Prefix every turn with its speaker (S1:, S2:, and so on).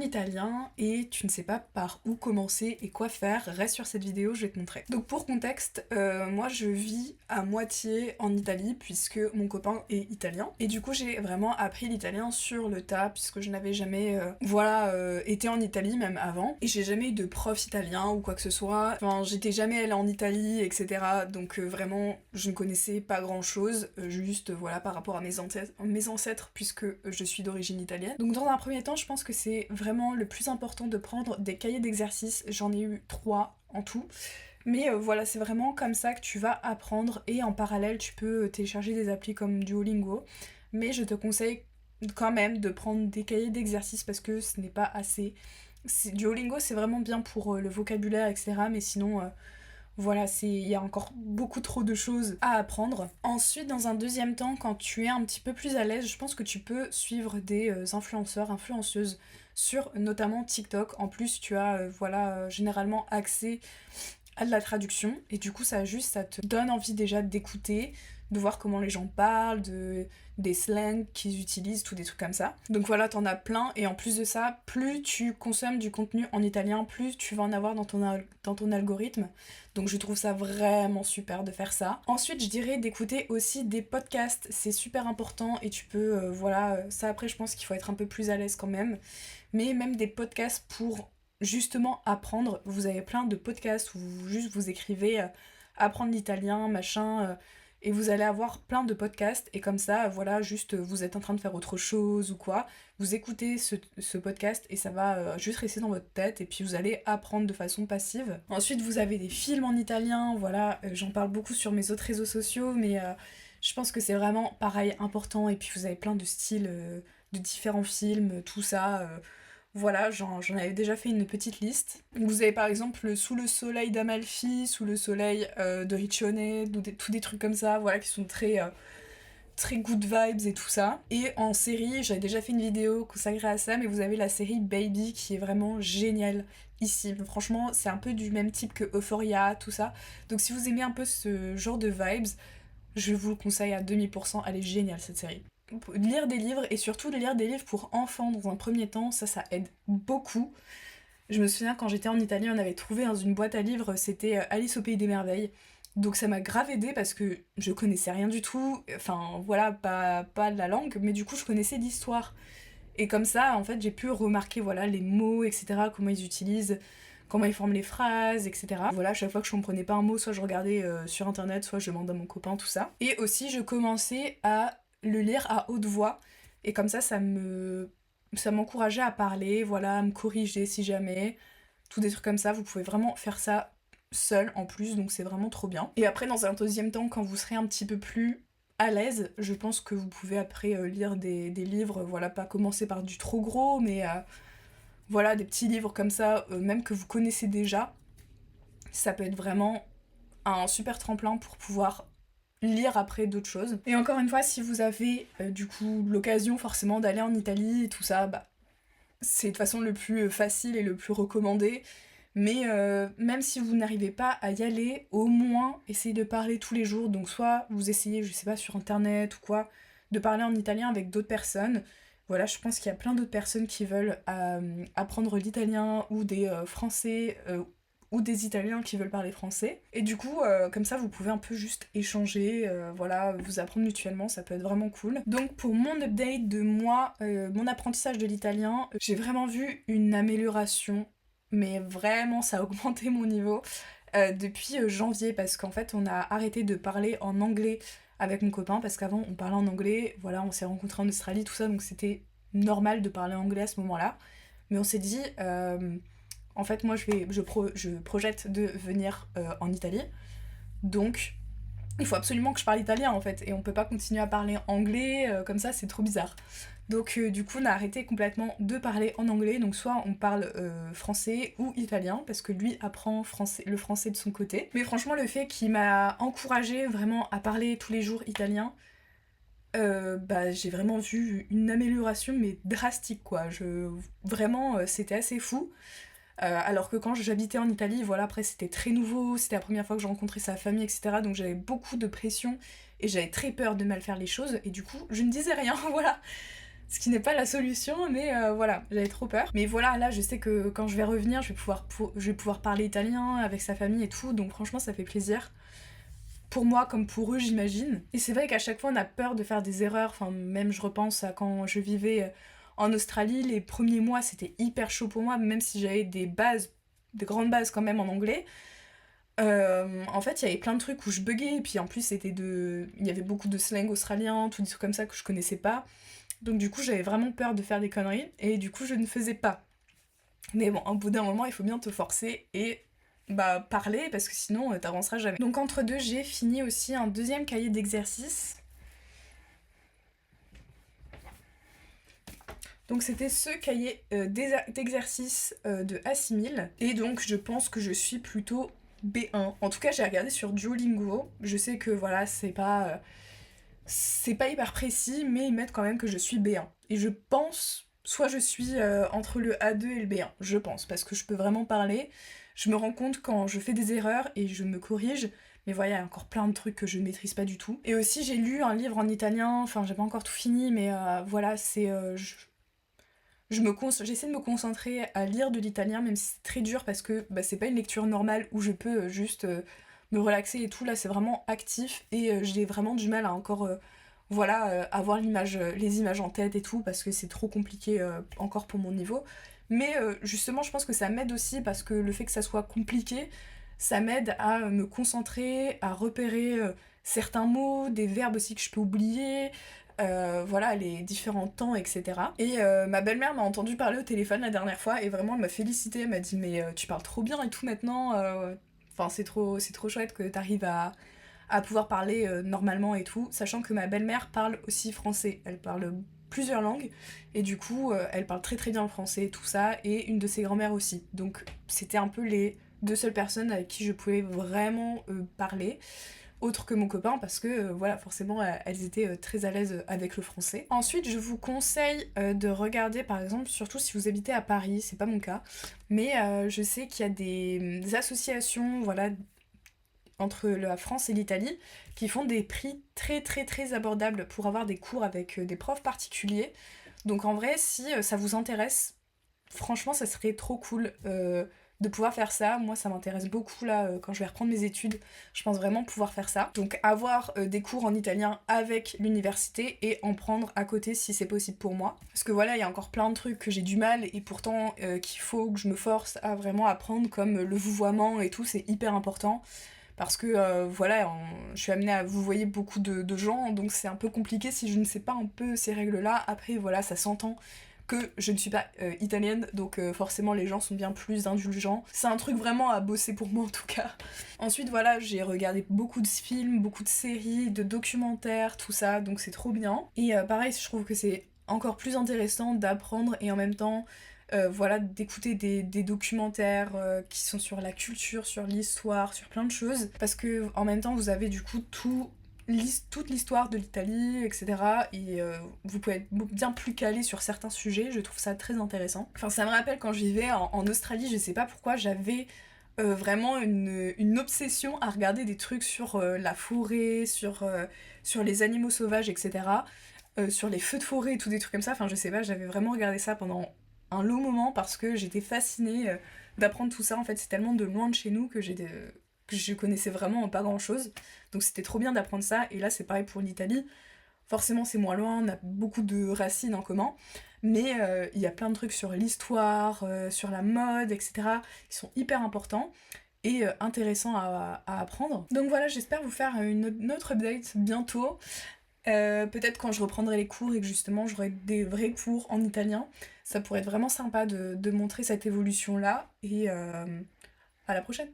S1: italien et tu ne sais pas par où commencer et quoi faire, reste sur cette vidéo, je vais te montrer. Donc pour contexte, moi je vis à moitié en Italie puisque mon copain est italien et du coup j'ai vraiment appris l'italien sur le tas puisque je n'avais jamais été en Italie même avant et j'ai jamais eu de prof italien ou quoi que ce soit, enfin j'étais jamais allée en Italie etc. Donc vraiment je ne connaissais pas grand chose, juste voilà par rapport à mes ancêtres puisque je suis d'origine italienne. Donc dans un premier temps je pense que c'est vraiment le plus important de prendre des cahiers d'exercices, j'en ai eu 3 en tout. Mais voilà, c'est vraiment comme ça que tu vas apprendre et en parallèle tu peux télécharger des applis comme Duolingo. Mais je te conseille quand même de prendre des cahiers d'exercices parce que ce n'est pas assez. Duolingo c'est vraiment bien pour le vocabulaire etc. Mais sinon voilà, il y a encore beaucoup trop de choses à apprendre. Ensuite, dans un deuxième temps, quand tu es un petit peu plus à l'aise, je pense que tu peux suivre des influenceurs, influenceuses sur notamment TikTok. En plus, tu as généralement accès à de la traduction et du coup ça te donne envie déjà d'écouter, de voir comment les gens parlent, des slangs qu'ils utilisent, tous des trucs comme ça. Donc voilà, t'en as plein et en plus de ça, plus tu consommes du contenu en italien, plus tu vas en avoir dans ton algorithme. Donc je trouve ça vraiment super de faire ça. Ensuite, je dirais d'écouter aussi des podcasts, c'est super important et tu peux, ça après je pense qu'il faut être un peu plus à l'aise quand même. Mais même des podcasts pour justement apprendre. Vous avez plein de podcasts où vous écrivez apprendre l'italien, machin, et vous allez avoir plein de podcasts, et comme ça, voilà, juste vous êtes en train de faire autre chose ou quoi, vous écoutez ce podcast et ça va juste rester dans votre tête, et puis vous allez apprendre de façon passive. Ensuite, vous avez des films en italien, voilà, j'en parle beaucoup sur mes autres réseaux sociaux, mais je pense que c'est vraiment pareil, important, et puis vous avez plein de styles, de différents films, tout ça. Voilà, j'en avais déjà fait une petite liste. Vous avez par exemple Sous le soleil d'Amalfi, Sous le soleil de Riccione, tous des trucs comme ça, voilà, qui sont très good vibes et tout ça. Et en série, j'avais déjà fait une vidéo consacrée à ça, mais vous avez la série Baby qui est vraiment géniale ici. Franchement, c'est un peu du même type que Euphoria, tout ça. Donc si vous aimez un peu ce genre de vibes, je vous le conseille à 2000%, elle est géniale cette série. Lire des livres et surtout lire des livres pour enfants dans un premier temps, ça aide beaucoup. Je me souviens quand j'étais en Italie, on avait trouvé dans une boîte à livres, c'était Alice au pays des merveilles. Donc ça m'a grave aidée parce que je connaissais rien du tout, enfin voilà, pas la langue, mais du coup je connaissais l'histoire. Et comme ça, en fait, j'ai pu remarquer voilà, les mots, etc., comment ils utilisent, comment ils forment les phrases, etc. Voilà, à chaque fois que je comprenais pas un mot, soit je regardais sur internet, soit je demandais à mon copain, tout ça. Et aussi, je commençais à le lire à haute voix, et comme ça m'encourageait à parler, voilà, à me corriger si jamais, tout des trucs comme ça. Vous pouvez vraiment faire ça seul en plus, donc c'est vraiment trop bien. Et après, dans un deuxième temps, quand vous serez un petit peu plus à l'aise, je pense que vous pouvez après lire des livres, voilà, pas commencer par du trop gros, mais voilà, des petits livres comme ça, même que vous connaissez déjà, ça peut être vraiment un super tremplin pour pouvoir lire après d'autres choses. Et encore une fois, si vous avez du coup l'occasion forcément d'aller en Italie et tout ça, bah c'est de toute façon le plus facile et le plus recommandé. Mais même si vous n'arrivez pas à y aller, au moins essayez de parler tous les jours. Donc soit vous essayez, je sais pas, sur internet ou quoi, de parler en italien avec d'autres personnes. Voilà, je pense qu'il y a plein d'autres personnes qui veulent apprendre l'italien, ou des français ou des italiens qui veulent parler français. Et du coup, comme ça, vous pouvez un peu juste échanger, voilà, vous apprendre mutuellement, ça peut être vraiment cool. Donc pour mon update de moi, mon apprentissage de l'italien, j'ai vraiment vu une amélioration, mais vraiment ça a augmenté mon niveau depuis janvier, parce qu'en fait on a arrêté de parler en anglais avec mon copain, parce qu'avant on parlait en anglais, voilà, on s'est rencontrés en Australie, tout ça, donc c'était normal de parler anglais à ce moment-là. Mais on s'est dit, en fait moi je projette de venir en Italie, donc il faut absolument que je parle italien en fait, et on peut pas continuer à parler anglais comme ça, c'est trop bizarre. Donc du coup on a arrêté complètement de parler en anglais, donc soit on parle français ou italien, parce que lui apprend le français de son côté. Mais franchement le fait qu'il m'a encouragé vraiment à parler tous les jours italien, bah j'ai vraiment vu une amélioration mais drastique quoi. Vraiment c'était assez fou. Alors que quand j'habitais en Italie, voilà, après c'était très nouveau, c'était la première fois que je rencontrais sa famille, etc. Donc j'avais beaucoup de pression et j'avais très peur de mal faire les choses, et du coup je ne disais rien, voilà. ce qui n'est pas la solution, mais voilà, j'avais trop peur. Mais voilà, là je sais que quand je vais revenir, je vais pouvoir parler italien avec sa famille et tout, donc franchement ça fait plaisir. Pour moi comme pour eux j'imagine. Et c'est vrai qu'à chaque fois on a peur de faire des erreurs, enfin même je repense à quand je vivais en Australie, les premiers mois c'était hyper chaud pour moi, même si j'avais des bases, des grandes bases quand même en anglais. En fait, il y avait plein de trucs où je buguais, et puis en plus, il y avait beaucoup de slang australien, tout des trucs comme ça que je connaissais pas. Donc, du coup, j'avais vraiment peur de faire des conneries, et du coup, je ne faisais pas. Mais bon, au bout d'un moment, il faut bien te forcer et bah parler, parce que sinon, t'avanceras jamais. Donc, entre deux, j'ai fini aussi un deuxième cahier d'exercice. Donc c'était ce cahier d'exercice de Assimil. Et donc je pense que je suis plutôt B1. En tout cas, j'ai regardé sur Duolingo. Je sais que voilà, c'est pas hyper précis, mais ils mettent quand même que je suis B1. Et je pense, soit je suis entre le A2 et le B1, je pense, parce que je peux vraiment parler. Je me rends compte quand je fais des erreurs et je me corrige. Mais voilà, il y a encore plein de trucs que je maîtrise pas du tout. Et aussi, j'ai lu un livre en italien, enfin, j'ai pas encore tout fini, mais voilà, j'essaie de me concentrer à lire de l'italien, même si c'est très dur parce que bah, c'est pas une lecture normale où je peux juste me relaxer et tout. Là, c'est vraiment actif et j'ai vraiment du mal à encore avoir les images en tête et tout parce que c'est trop compliqué encore pour mon niveau. Mais justement, je pense que ça m'aide aussi parce que le fait que ça soit compliqué, ça m'aide à me concentrer, à repérer certains mots, des verbes aussi que je peux oublier, voilà, les différents temps, etc. Et ma belle-mère m'a entendu parler au téléphone la dernière fois et vraiment elle m'a félicité, elle m'a dit mais tu parles trop bien et tout maintenant, enfin c'est trop chouette que t'arrives à pouvoir parler normalement et tout, sachant que ma belle-mère parle aussi français, elle parle plusieurs langues et du coup elle parle très très bien le français et tout ça, et une de ses grand-mères aussi, donc c'était un peu les deux seules personnes avec qui je pouvais vraiment parler autre que mon copain parce que voilà, forcément elles étaient très à l'aise avec le français. Ensuite, je vous conseille de regarder par exemple, surtout si vous habitez à Paris, c'est pas mon cas, mais je sais qu'il y a des associations, voilà, entre la France et l'Italie qui font des prix très très très abordables pour avoir des cours avec des profs particuliers. Donc en vrai, si ça vous intéresse, franchement, ça serait trop cool de pouvoir faire ça. Moi, ça m'intéresse beaucoup là quand je vais reprendre mes études. Je pense vraiment pouvoir faire ça. Donc, avoir des cours en italien avec l'université et en prendre à côté si c'est possible pour moi. Parce que voilà, il y a encore plein de trucs que j'ai du mal et pourtant qu'il faut que je me force à vraiment apprendre, comme le vouvoiement et tout, c'est hyper important. Parce que voilà, je suis amenée à vous voyez beaucoup de gens, donc c'est un peu compliqué si je ne sais pas un peu ces règles-là. Après, voilà, ça s'entend que je ne suis pas italienne, donc forcément les gens sont bien plus indulgents. C'est un truc vraiment à bosser pour moi en tout cas. Ensuite voilà, j'ai regardé beaucoup de films, beaucoup de séries, de documentaires, tout ça, donc c'est trop bien. Et pareil, je trouve que c'est encore plus intéressant d'apprendre et en même temps voilà, d'écouter des documentaires qui sont sur la culture, sur l'histoire, sur plein de choses. Parce que en même temps, vous avez du coup toute l'histoire de l'Italie, etc. Et vous pouvez être bien plus calé sur certains sujets, je trouve ça très intéressant. Enfin, ça me rappelle quand je vivais en Australie, je sais pas pourquoi, j'avais vraiment une obsession à regarder des trucs sur la forêt, sur les animaux sauvages, etc. Sur les feux de forêt et tout des trucs comme ça. Enfin, je sais pas, j'avais vraiment regardé ça pendant un long moment parce que j'étais fascinée d'apprendre tout ça. En fait, c'est tellement de loin de chez nous que je connaissais vraiment pas grand chose. Donc c'était trop bien d'apprendre ça. Et là, c'est pareil pour l'Italie. Forcément, c'est moins loin, on a beaucoup de racines en commun. Mais il y a plein de trucs sur l'histoire, sur la mode, etc. qui sont hyper importants et intéressants à apprendre. Donc voilà, j'espère vous faire une autre update bientôt. Peut-être quand je reprendrai les cours et que justement j'aurai des vrais cours en italien, ça pourrait être vraiment sympa de montrer cette évolution-là. Et à la prochaine!